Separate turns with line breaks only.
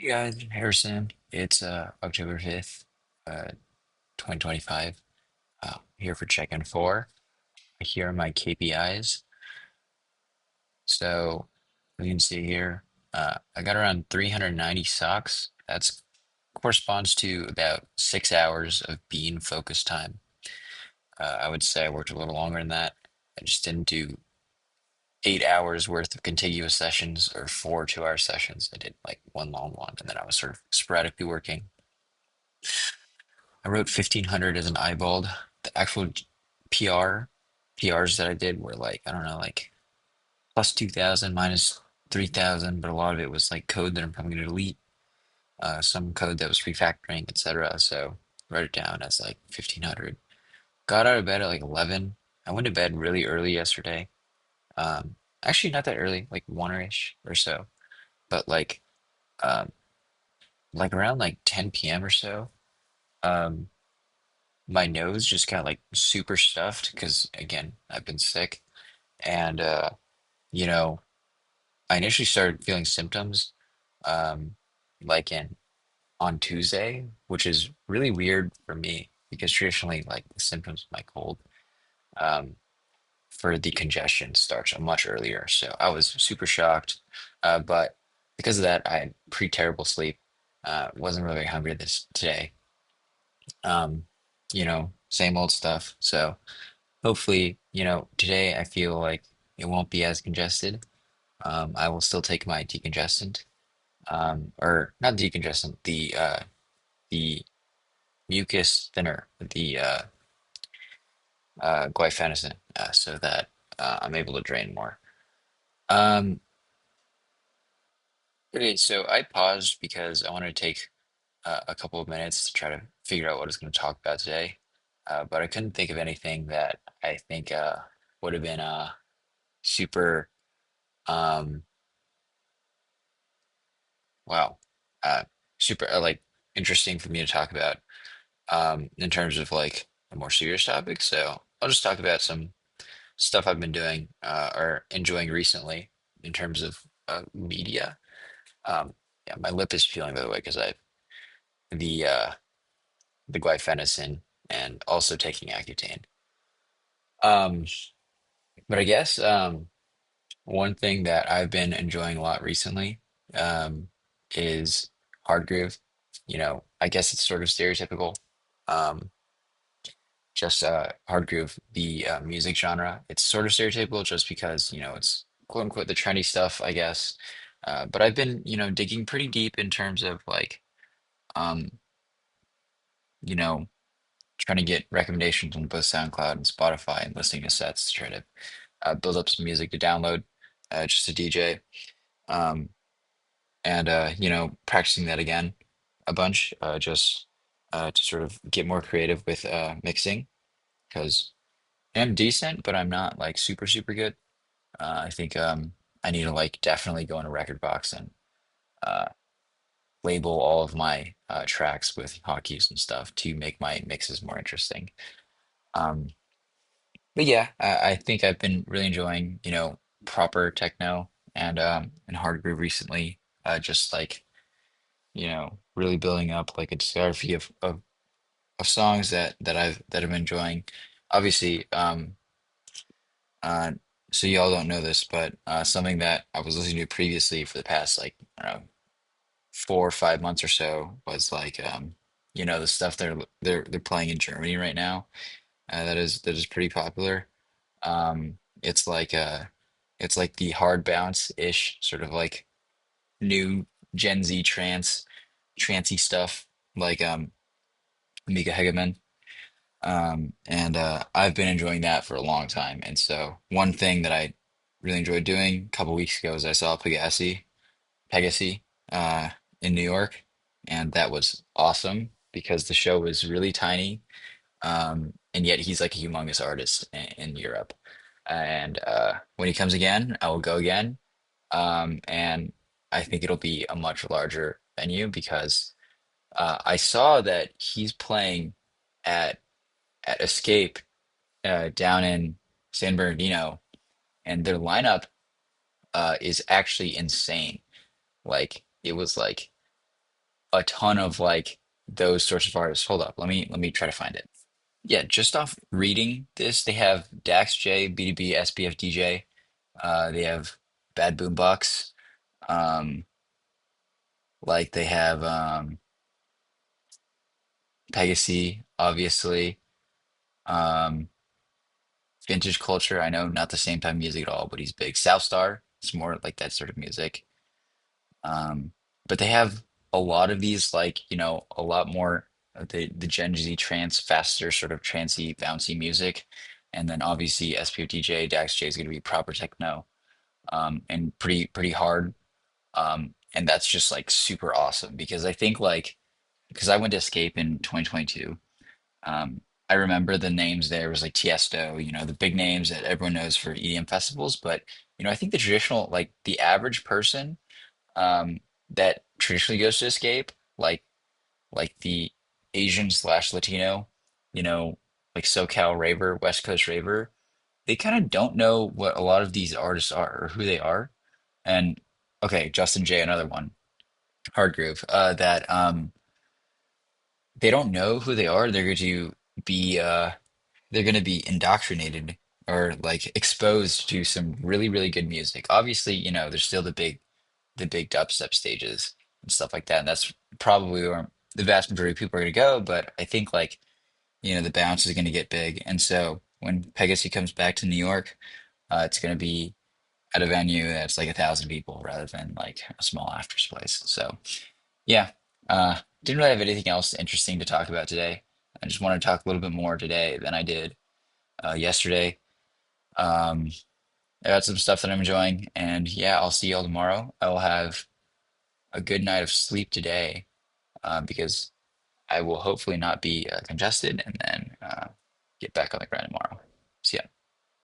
Hey guys, Harrison. It's October 5th, 2025. Here for check-in 4. Here are my KPIs. So you can see here, I got around 390 socks. That's corresponds to about 6 hours of being focus time. I would say I worked a little longer than that. I just didn't do 8 hours worth of contiguous sessions or 4 2-hour sessions. I did like one long one, and then I was sort of sporadically working. I wrote 1500 as an eyeballed. The actual PR PRs that I did were like, I don't know, like plus 2000 minus 3000, but a lot of it was like code that I'm probably going to delete, some code that was refactoring, etc. So wrote it down as like 1500. Got out of bed at like 11. I went to bed really early yesterday. Actually, not that early, like one ish or so, but um, like around like 10 p.m. or so. Um, my nose just got like super stuffed because again, I've been sick. And you know, I initially started feeling symptoms um like in on Tuesday, which is really weird for me because traditionally like the symptoms of my cold um for the congestion starts much earlier. So I was super shocked. But because of that, I had pretty terrible sleep. Wasn't really hungry this today. Um, same old stuff. So hopefully, today I feel like it won't be as congested. I will still take my decongestant, or not decongestant, the mucus thinner, the guaifenesin, so that I'm able to drain more. Um, okay, so I paused because I wanted to take a couple of minutes to try to figure out what I was going to talk about today, but I couldn't think of anything that I think would have been super. Um, Wow. Uh, super like interesting for me to talk about in terms of like a more serious topic. So I'll just talk about some stuff I've been doing or enjoying recently in terms of media. Yeah, my lip is peeling by the way because I the uh, the guaifenesin and also taking Accutane. Um, but I guess one thing that I've been enjoying a lot recently um, is hard groove. I guess it's sort of stereotypical. Um, just hard groove, the music genre. It's sort of stereotypical just because, it's quote unquote the trendy stuff, I guess. But I've been, digging pretty deep in terms of like, um, you know, trying to get recommendations on both SoundCloud and Spotify and listening to sets to try to build up some music to download just to DJ. Um, and practicing that again a bunch just to sort of get more creative with mixing because I'm decent but I'm not like super super good. I think I need to like definitely go in a record box and uh, label all of my tracks with hotkeys and stuff to make my mixes more interesting. um, but yeah, I think I've been really enjoying proper techno and hard groove recently, just like really building up like a discography of songs that I'm enjoying. Obviously, uh, so y'all don't know this, but something that I was listening to previously for the past like I don't know 4 or 5 months or so was like the stuff they're playing in Germany right now. That is pretty popular. It's like it's like the hard bounce ish sort of like new Gen Z trancey stuff like Mika Hegeman. And I've been enjoying that for a long time. And so one thing that I really enjoyed doing a couple weeks ago is I saw Pegasi uh, in New York, and that was awesome because the show was really tiny, and yet he's like a humongous artist in Europe. And when he comes again, I will go again. And I think it'll be a much larger venue because I saw that he's playing at Escape down in San Bernardino, and their lineup is actually insane. Like it was like a ton of like those sorts of artists. Hold up, let me try to find it. Yeah, just off reading this, they have Dax J, BDB, SPF DJ. They have Bad Boombox. Um, like they have Pegasus, obviously. Um, Vintage Culture. I know not the same time music at all, but he's big. Southstar. It's more like that sort of music. Um, but they have a lot of these, like, a lot more of the Gen Z trance, faster, sort of trancey, bouncy music. And then obviously SPFDJ, Dax J is going to be proper techno, and pretty hard. And that's just like super awesome because I think like, because I went to Escape in 2022. I remember the names there was like Tiesto, the big names that everyone knows for EDM festivals. But, I think the traditional, like the average person, um, that traditionally goes to Escape, like the Asian slash Latino, you know, like SoCal raver, West Coast raver, they kind of don't know what a lot of these artists are or who they are. And okay, Justin J, another one, Hard Groove, that they don't know who they are. Be they're going to be indoctrinated or like exposed to some really, really good music. Obviously, there's still the big dubstep stages and stuff like that. And that's probably where the vast majority of people are going to go. But I think like, the bounce is going to get big. And so when Pegasus comes back to New York, it's going to be at a venue that's like 1,000 people rather than like a small Afters place. So yeah, didn't really have anything else interesting to talk about today. I just want to talk a little bit more today than I did yesterday. Um, I got some stuff that I'm enjoying, and yeah, I'll see y'all tomorrow. I will have a good night of sleep today, because I will hopefully not be congested, and then get back on the grind tomorrow.